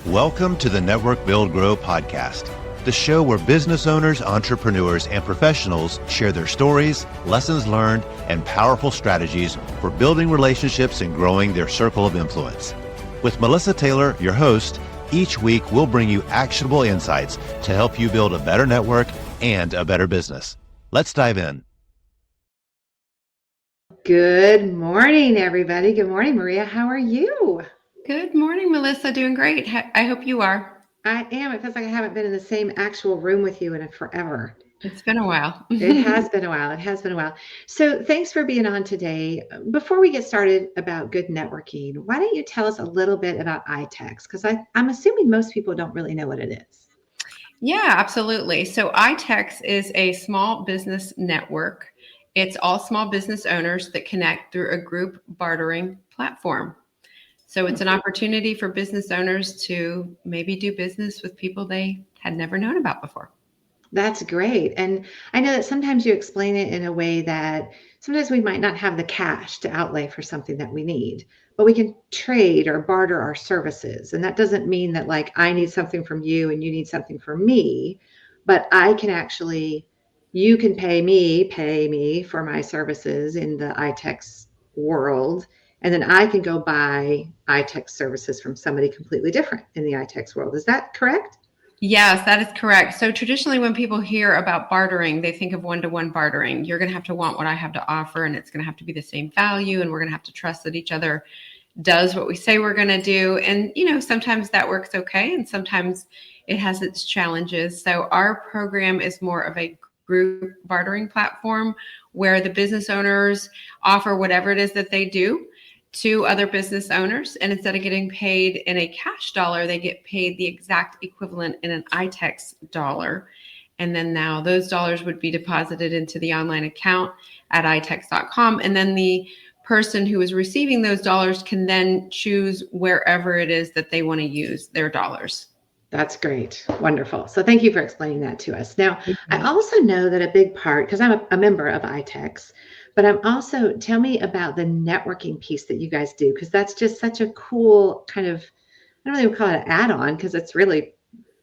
Welcome to the Network Build Grow podcast, the show where business owners, entrepreneurs, and professionals share their stories, lessons learned, and powerful strategies for building relationships and growing their circle of influence. With Melissa Taylor, your host, each week we'll bring you actionable insights to help you build a better network and a better business. Let's dive in. Good morning, everybody. Good morning, Maria. How are you? Good morning, Melissa. Doing great. I hope you are. I am. It feels like I haven't been in the same actual room with you in forever. It's been a while. It has been a while. It has been a while. So thanks for being on today. Before we get started about good networking, why don't you tell us a little bit about ITEX? Because I'm assuming most people don't really know what it is. Yeah, absolutely. So ITEX is a small business network. It's all small business owners that connect through a group bartering platform. So it's an opportunity for business owners to maybe do business with people they had never known about before. That's great. And I know that sometimes you explain it in a way that sometimes we might not have the cash to outlay for something that we need, but we can trade or barter our services. And that doesn't mean that like I need something from you and you need something from me, but I can actually, you can pay me for my services in the ITEX world. And then I can go buy ITEX services from somebody completely different in the ITEX world. Is that correct? Yes, that is correct. So traditionally when people hear about bartering, they think of one-to-one bartering. You're going to have to want what I have to offer, and it's going to have to be the same value, and we're going to have to trust that each other does what we say we're going to do. And, sometimes that works okay, and sometimes it has its challenges. So our program is more of a group bartering platform where the business owners offer whatever it is that they do to other business owners. And instead of getting paid in a cash dollar, they get paid the exact equivalent in an ITEX dollar. And then now those dollars would be deposited into the online account at itex.com. And then the person who is receiving those dollars can then choose wherever it is that they want to use their dollars. That's great. Wonderful. So thank you for explaining that to us. Now, I also know that a big part, because I'm a member of ITEX, but I'm also, tell me about the networking piece that you guys do, because that's just such a cool kind of, I don't even call it an add-on because it's really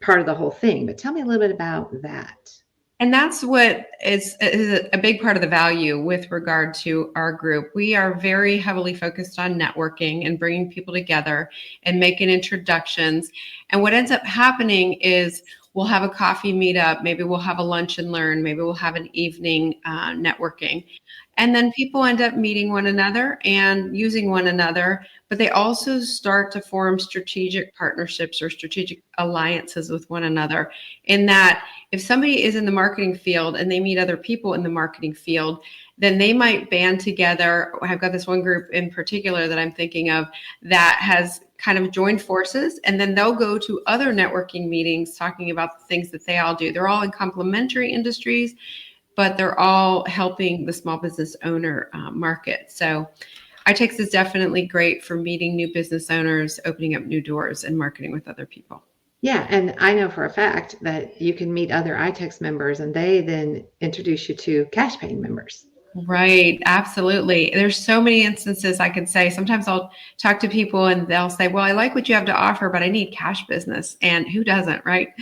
part of the whole thing, but tell me a little bit about that. And that's what is a big part of the value with regard to our group. We are very heavily focused on networking and bringing people together and making introductions. And what ends up happening is we'll have a coffee meetup, maybe we'll have a lunch and learn, maybe we'll have an evening networking. And then people end up meeting one another and using one another, but they also start to form strategic partnerships or strategic alliances with one another. In that, if somebody is in the marketing field and they meet other people in the marketing field, then they might band together. I've got this one group in particular that I'm thinking of that has kind of joined forces, and then they'll go to other networking meetings talking about the things that they all do. They're all in complementary industries, but they're all helping the small business owner market. So ITEX is definitely great for meeting new business owners, opening up new doors, and marketing with other people. Yeah, and I know for a fact that you can meet other ITEX members and they then introduce you to cash paying members. Right. Absolutely. There's so many instances I could say. Sometimes I'll talk to people and they'll say, well, I like what you have to offer, but I need cash business. And who doesn't, right?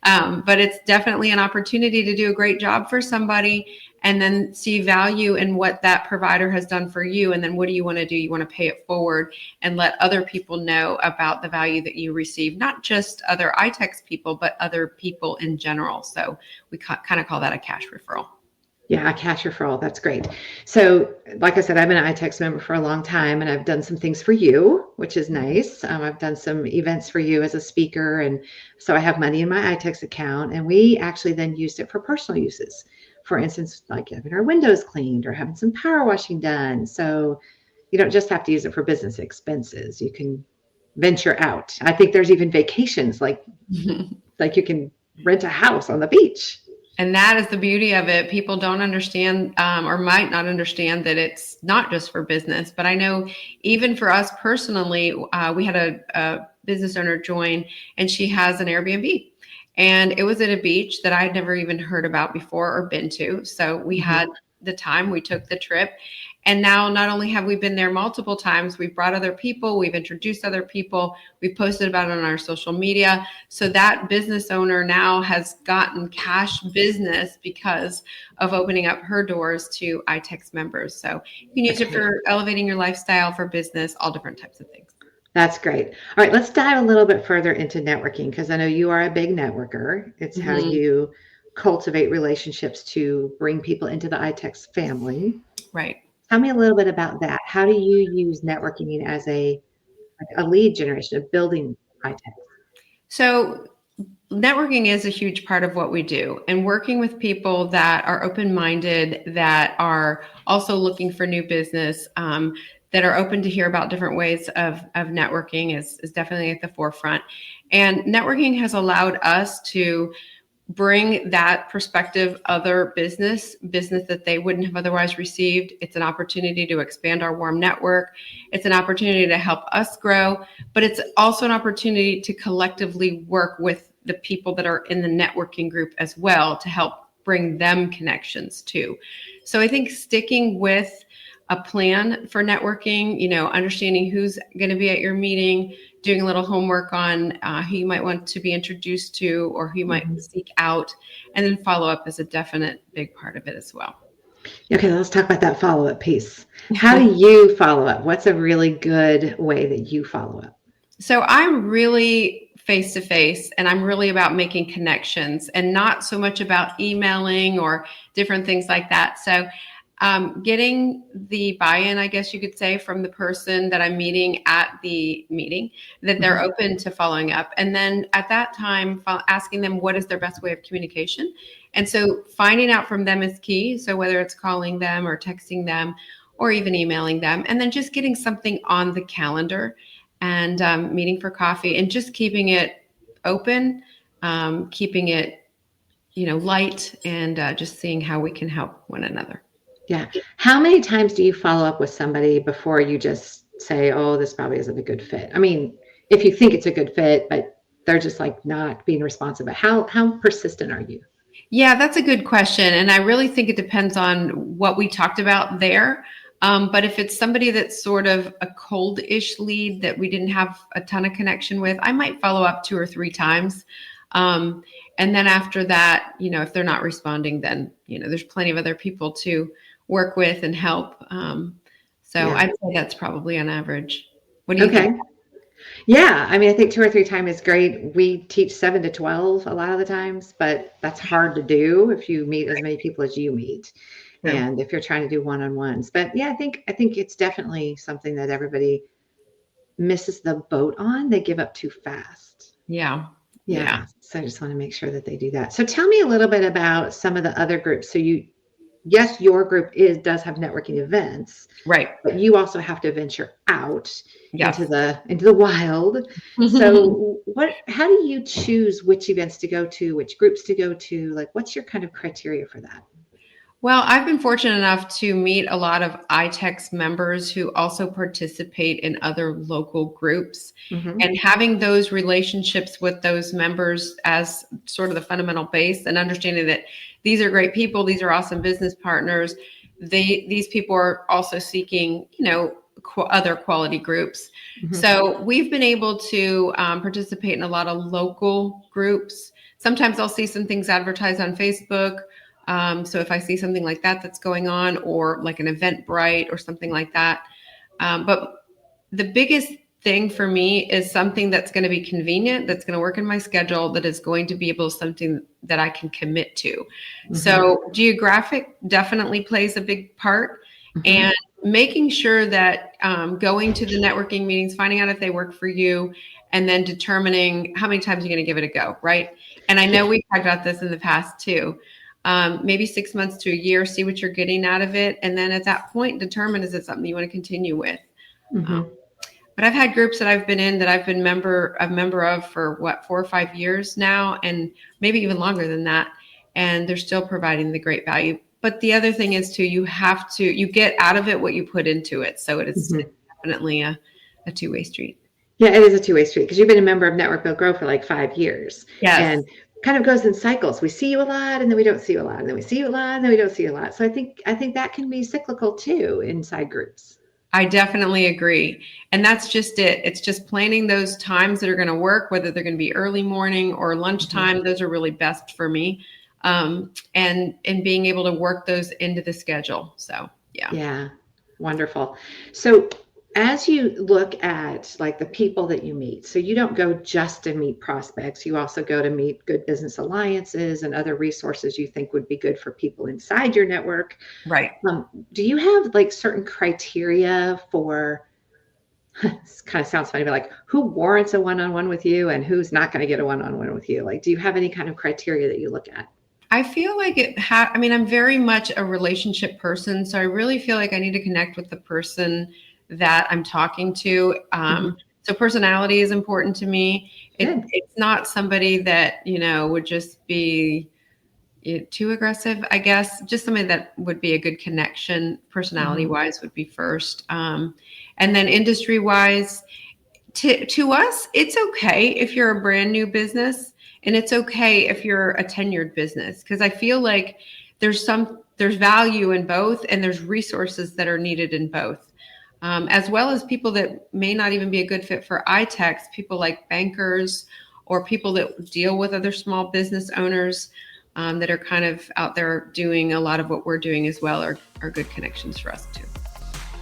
But it's definitely an opportunity to do a great job for somebody and then see value in what that provider has done for you. And then what do you want to do? You want to pay it forward and let other people know about the value that you receive, not just other ITEX people, but other people in general. So we kind of call that a cash referral. Yeah, a cash referral. That's great. So like I said, I've been an ITEX member for a long time and I've done some things for you, which is nice. I've done some events for you as a speaker. And so I have money in my ITEX account, and we actually then used it for personal uses. For instance, like having our windows cleaned or having some power washing done. So you don't just have to use it for business expenses. You can venture out. I think there's even vacations, like you can rent a house on the beach. And that is the beauty of it. People don't understand or might not understand that it's not just for business. But I know even for us personally, we had a business owner join, and she has an Airbnb. And it was at a beach that I'd never even heard about before or been to. So we had the time. We took the trip. And now not only have we been there multiple times, we've brought other people, we've introduced other people, we've posted about it on our social media. So that business owner now has gotten cash business because of opening up her doors to ITEX members. So you can use it for elevating your lifestyle, for business, all different types of things. That's great. All right, let's dive a little bit further into networking, because I know you are a big networker. It's how you cultivate relationships to bring people into the ITEX family. Right. Tell me a little bit about that. How do you use networking as a lead generation of building ITEX? So networking is a huge part of what we do, and working with people that are open-minded, that are also looking for new business, that are open to hear about different ways of networking is definitely at the forefront. And networking has allowed us to bring that perspective, other business that they wouldn't have otherwise received. It's an opportunity to expand our warm network. It's an opportunity to help us grow, but it's also an opportunity to collectively work with the people that are in the networking group as well to help bring them connections too. So I think sticking with a plan for networking, understanding who's going to be at your meeting, doing a little homework on who you might want to be introduced to or who you might seek out, and then follow up is a definite big part of it as well. Okay, let's talk about that follow-up piece. How do you follow up? What's a really good way that you follow up? So I'm really face-to-face, and I'm really about making connections and not so much about emailing or different things like that. So getting the buy-in, I guess you could say, from the person that I'm meeting at the meeting, that they're open to following up. And then at that time, asking them what is their best way of communication. And so finding out from them is key. So whether it's calling them or texting them or even emailing them, and then just getting something on the calendar and meeting for coffee and just keeping it open, keeping it, light, and just seeing how we can help one another. Yeah. How many times do you follow up with somebody before you just say, oh, this probably isn't a good fit? I mean, if you think it's a good fit, but they're just like not being responsive, how persistent are you? Yeah, that's a good question. And I really think it depends on what we talked about there. But if it's somebody that's sort of a cold-ish lead that we didn't have a ton of connection with, I might follow up 2 or 3 times. And then after that, if they're not responding, then, there's plenty of other people to work with and help. So I'd say that's probably on average. What do you think? Yeah. I mean, I think 2 or 3 times is great. We teach 7 to 12 a lot of the times, but that's hard to do if you meet as many people as you meet. And if you're trying to do one-on-ones. But yeah, I think it's definitely something that everybody misses the boat on. They give up too fast. Yeah. So I just want to make sure that they do that. So tell me a little bit about some of the other groups. So yes, your group does have networking events, right? But you also have to venture out into the wild. So how do you choose which events to go to, which groups to go to? Like, what's your kind of criteria for that? Well, I've been fortunate enough to meet a lot of ITEX members who also participate in other local groups, and having those relationships with those members as sort of the fundamental base, and understanding that these are great people, these are awesome business partners. These people are also seeking, other quality groups. So we've been able to participate in a lot of local groups. Sometimes I'll see some things advertised on Facebook. So if I see something like that that's going on, or like an Eventbrite or something like that. But the biggest thing for me is something that's going to be convenient, that's going to work in my schedule, that is going to be something that I can commit to. So geographic definitely plays a big part, and making sure that going to the networking meetings, finding out if they work for you, and then determining how many times you're going to give it a go, right? And I know we've talked about this in the past too. Maybe 6 months to a year, see what you're getting out of it. And then at that point, determine, is it something you want to continue with? But I've had groups that I've been in that I've been a member of for 4 or 5 years now, and maybe even longer than that. And they're still providing the great value. But the other thing is too, you get out of it what you put into it. So it is definitely a two-way street. Yeah, it is a two-way street, because you've been a member of Network Build Grow for like 5 years. Yes. And kind of goes in cycles. We see you a lot and then we don't see you a lot, and then we see you a lot and then we don't see you a lot. So I think that can be cyclical too inside groups. I definitely agree. And that's just it. It's just planning those times that are going to work, whether they're going to be early morning or lunchtime. Those are really best for me. And being able to work those into the schedule. So, yeah. Yeah. Wonderful. So as you look at like the people that you meet, so you don't go just to meet prospects, you also go to meet good business alliances and other resources you think would be good for people inside your network. Right. Do you have like certain criteria for, this kind of sounds funny, but like who warrants a one-on-one with you and who's not going to get a one-on-one with you? Like, do you have any kind of criteria that you look at? I feel like I'm very much a relationship person. So I really feel like I need to connect with the person that I'm talking to. So personality is important to me. It's not somebody that, would just be too aggressive, I guess. Just somebody that would be a good connection personality wise would be first. And then industry wise, to us, it's okay if you're a brand new business. And it's okay if you're a tenured business, because I feel like there's value in both, and there's resources that are needed in both, as well as people that may not even be a good fit for ITEX, people like bankers or people that deal with other small business owners that are kind of out there doing a lot of what we're doing as well are good connections for us too.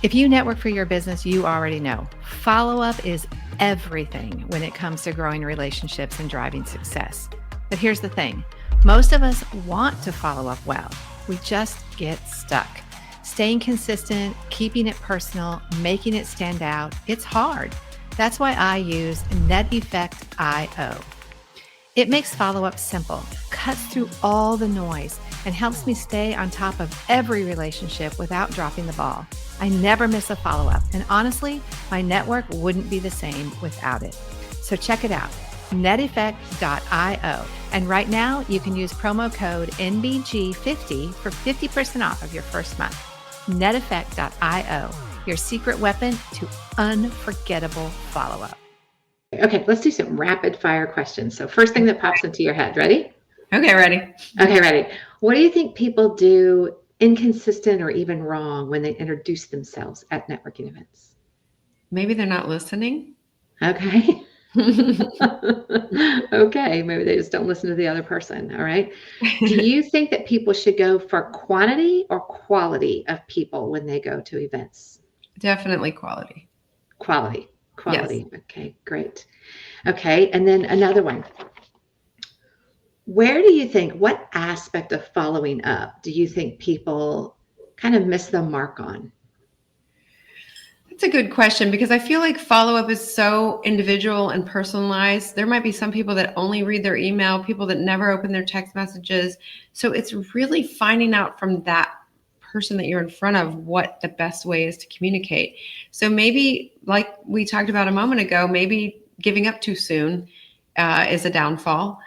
If you network for your business, you already know follow-up is everything when it comes to growing relationships and driving success. But here's the thing. Most of us want to follow up well. We just get stuck. Staying consistent, keeping it personal, making it stand out, it's hard. That's why I use NetEffect.io. It makes follow-up simple, cuts through all the noise, and helps me stay on top of every relationship without dropping the ball. I never miss a follow-up, and honestly, my network wouldn't be the same without it. So check it out, neteffect.io. And right now, you can use promo code NBG50 for 50% off of your first month. neteffect.io, your secret weapon to unforgettable follow-up. Okay, let's do some rapid fire questions. So first thing that pops into your head, ready? Okay, ready. Okay, ready. What do you think people do inconsistent or even wrong when they introduce themselves at networking events? Maybe they're not listening. Okay. Okay, maybe they just don't listen to the other person. All right. Do you think that people should go for quantity or quality of people when they go to events? Definitely quality. Quality. Yes. Okay, great. Okay, and then another one. Where do you think, what aspect of following up do you think people kind of miss the mark on? That's a good question, because I feel like follow-up is so individual and personalized. There might be some people that only read their email, people that never open their text messages. So it's really finding out from that person that you're in front of what the best way is to communicate. So maybe, like we talked about a moment ago, maybe giving up too soon is a downfall,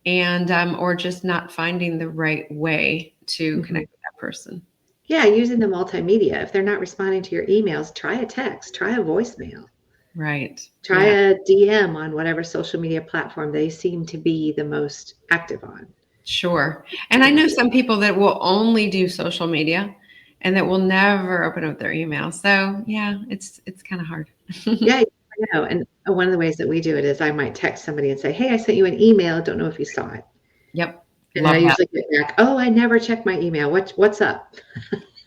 and or just not finding the right way to connect with that person. Yeah, using the multimedia. If they're not responding to your emails, try a text, try a voicemail. Right. Try a DM on whatever social media platform they seem to be the most active on. Sure. And I know some people that will only do social media and that will never open up their email. So yeah, it's kind of hard. Yeah, I know. And one of the ways that we do it is I might text somebody and say, hey, I sent you an email. Don't know if you saw it. Yep. And I usually get back, oh, I never check my email. What's up?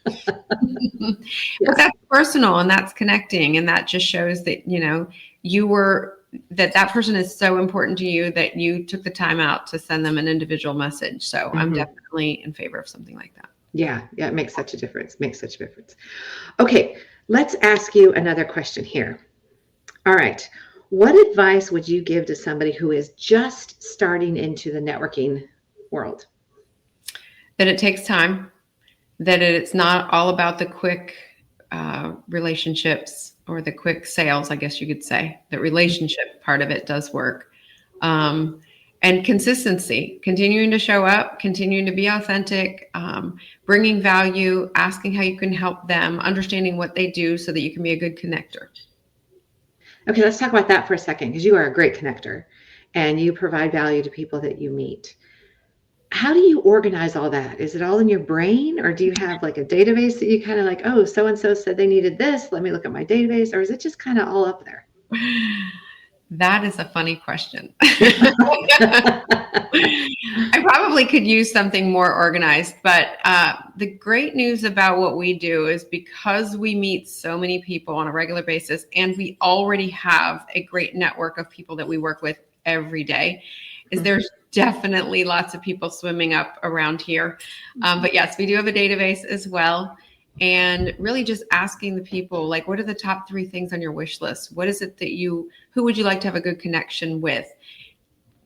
But that's personal, and that's connecting, and that just shows that, that person is so important to you that you took the time out to send them an individual message. So I'm definitely in favor of something like that. Yeah, it makes such a difference. Okay, let's ask you another question here. All right. What advice would you give to somebody who is just starting into the networking world? That it takes time, that it's not all about the quick relationships or the quick sales, I guess you could say. The relationship part of it does work. And consistency, continuing to show up, continuing to be authentic, bringing value, asking how you can help them, understanding what they do so that you can be a good connector. Okay, let's talk about that for a second, because you are a great connector. and you provide value to people that you meet. How do you organize all that? Is it all in your brain, or do you have like a database that you kind of like, oh, so-and-so said they needed this, let me look at my database, or is it just kind of all up there? That is a funny question. I probably could use something more organized, but the great news about what we do is because we meet so many people on a regular basis, and we already have a great network of people that we work with every day, is there's definitely lots of people swimming up around here. But yes, we do have a database as well. And really just asking the people, like, what are the top 3 things on your wish list? What is it that who would you like to have a good connection with?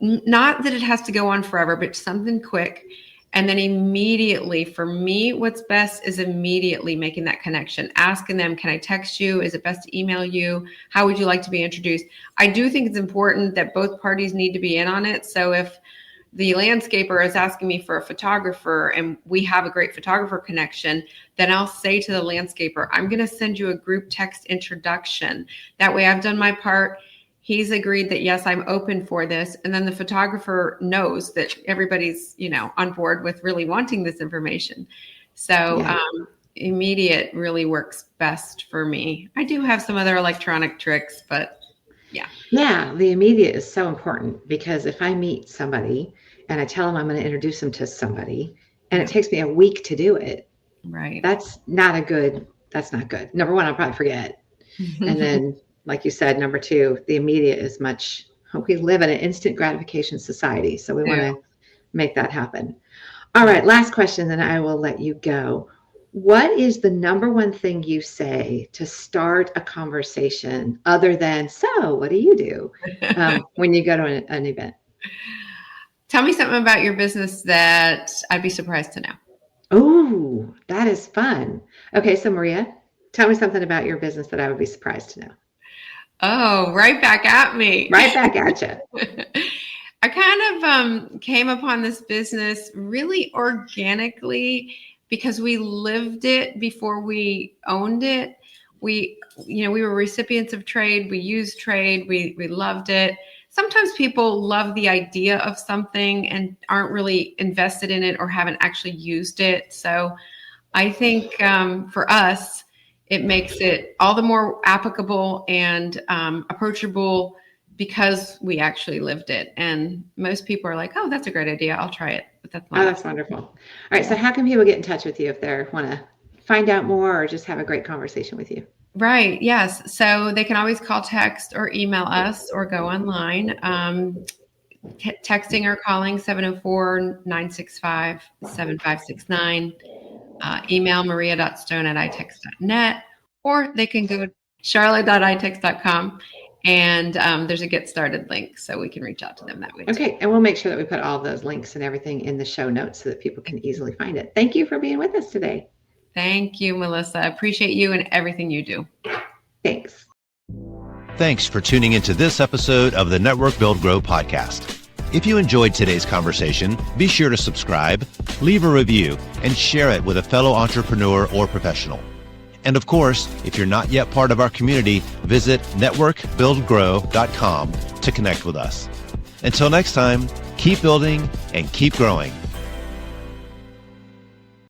Not that it has to go on forever, but something quick. And then immediately, for me, what's best is immediately making that connection, asking them, can I text you? Is it best to email you? How would you like to be introduced? I do think it's important that both parties need to be in on it. So if the landscaper is asking me for a photographer and we have a great photographer connection, then I'll say to the landscaper, I'm going to send you a group text introduction. That way I've done my part. He's agreed that, yes, I'm open for this. And then the photographer knows that everybody's, on board with really wanting this information. So immediate really works best for me. I do have some other electronic tricks, but yeah. Yeah, the immediate is so important, because if I meet somebody and I tell them I'm going to introduce them to somebody and it takes me a week to do it, right? That's not good. Number one, I'll probably forget. And then, like you said, number 2, the immediate is we live in an instant gratification society. So we want to make that happen. All right. Last question, then I will let you go. What is the number one thing you say to start a conversation other than, so what do you do when you go to an event? Tell me something about your business that I'd be surprised to know. Oh, that is fun. Okay. So Maria, tell me something about your business that I would be surprised to know. Oh, right back at me. Right back at you. I kind of came upon this business really organically because we lived it before we owned it. We were recipients of trade. We used trade. We loved it. Sometimes people love the idea of something and aren't really invested in it or haven't actually used it. So I think for us, it makes it all the more applicable and approachable because we actually lived it. And most people are like, oh, that's a great idea. I'll try it. But that's not. Oh, that's wonderful. All right. So how can people get in touch with you if they want to find out more or just have a great conversation with you? Right. Yes. So they can always call, text, or email us or go online. Texting or calling 704-965-7569. Email maria.stone@itex.net, or they can go to charlotte.itex.com. And there's a get started link, so we can reach out to them that way too. Okay. And we'll make sure that we put all those links and everything in the show notes so that people can easily find it. Thank you for being with us today. Thank you, Melissa. I appreciate you and everything you do. Thanks. Thanks for tuning into this episode of the Network Build Grow podcast. If you enjoyed today's conversation, be sure to subscribe, leave a review, and share it with a fellow entrepreneur or professional. And of course, if you're not yet part of our community, visit networkbuildgrow.com to connect with us. Until next time, keep building and keep growing.